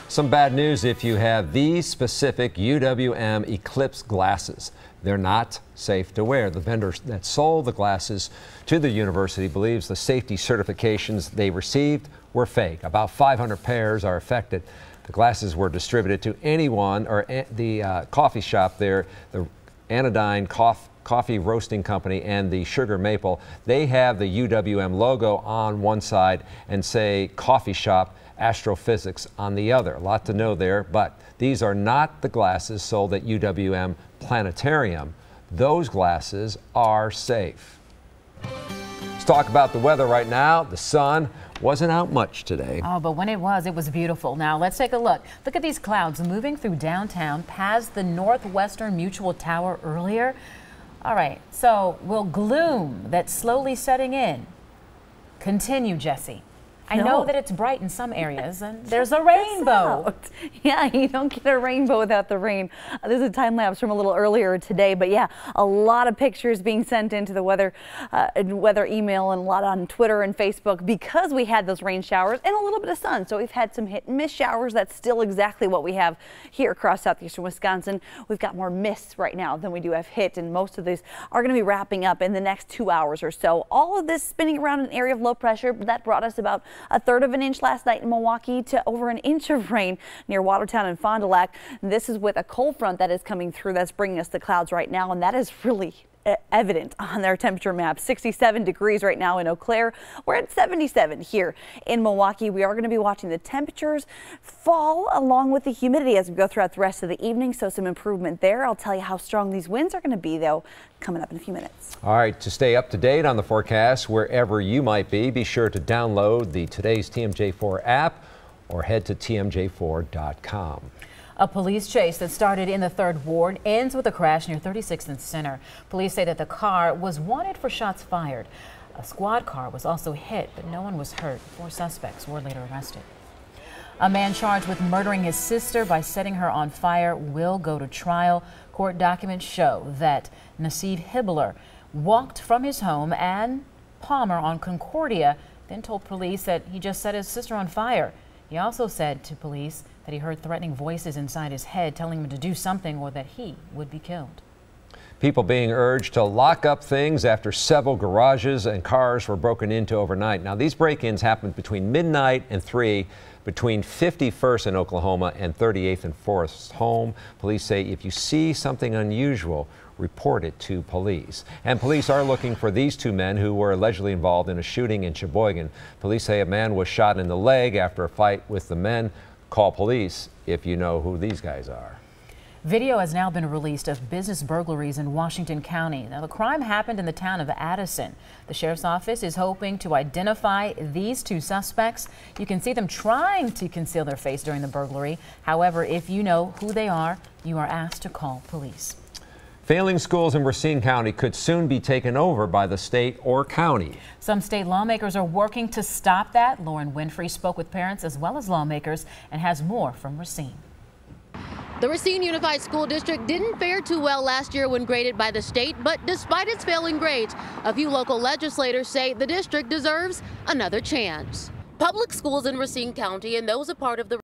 Some bad news if you have these specific UWM Eclipse glasses. They're not safe to wear. The vendor that sold the glasses to the university believes the safety certifications they received were fake. About 500 pairs are affected. The glasses were distributed to anyone or the coffee shop there, the Anodyne Coffee Roasting Company and the Sugar Maple. They have the UWM logo on one side and say coffee shop Astrophysics on the other. A lot to know there, but these are not the glasses sold at UWM Planetarium. Those glasses are safe. Let's talk about the weather right now. The sun wasn't out much today. Oh, but when it was beautiful. Now let's take a look. Look at these clouds moving through downtown past the Northwestern Mutual Tower earlier. All right, so will gloom that's slowly setting in continue, Jesse? I know that it's bright in some areas, and there's a rainbow. Yeah, you don't get a rainbow without the rain. This is a time lapse from a little earlier today, but yeah, a lot of pictures being sent into the weather email and a lot on Twitter and Facebook because we had those rain showers and a little bit of sun. So we've had some hit and miss showers. That's still exactly what we have here across southeastern Wisconsin. We've got more mists right now than we do have hit, and most of these are going to be wrapping up in the next 2 hours or so. All of this spinning around an area of low pressure that brought us about a third of an inch last night in Milwaukee to over an inch of rain near Watertown and Fond du Lac. This is with a cold front that is coming through that's bringing us the clouds right now, and that is really evident on their temperature map. 67 degrees right now in Eau Claire. We're at 77 here in Milwaukee. We are going to be watching the temperatures fall along with the humidity as we go throughout the rest of the evening, so some improvement there. I'll tell you how strong these winds are going to be, though, coming up in a few minutes. All right, to stay up to date on the forecast wherever you might be sure to download the Today's TMJ4 app or head to TMJ4.com. A police chase that started in the 3rd Ward ends with a crash near 36th and Center. Police say that the car was wanted for shots fired. A squad car was also hit, but no one was hurt. 4 suspects were later arrested. A man charged with murdering his sister by setting her on fire will go to trial. Court documents show that Nasid Hibbler walked from his home and Palmer on Concordia, then told police that he just set his sister on fire. He also said to police that he heard threatening voices inside his head telling him to do something or that he would be killed. People being urged to lock up things after several garages and cars were broken into overnight. Now, these break-ins happened between midnight and 3 between 51st in Oklahoma and 38th and 4th home. Police say if you see something unusual, report it to police. And police are looking for these 2 men who were allegedly involved in a shooting in Sheboygan. Police say a man was shot in the leg after a fight with the men. Call police if you know who these guys are. Video has now been released of business burglaries in Washington County. Now, the crime happened in the town of Addison. The sheriff's office is hoping to identify these 2 suspects. You can see them trying to conceal their face during the burglary. However, if you know who they are, you are asked to call police. Failing schools in Racine County could soon be taken over by the state or county. Some state lawmakers are working to stop that. Lauren Winfrey spoke with parents as well as lawmakers and has more from Racine. The Racine Unified School District didn't fare too well last year when graded by the state, but despite its failing grades, a few local legislators say the district deserves another chance. Public schools in Racine County and those a part of the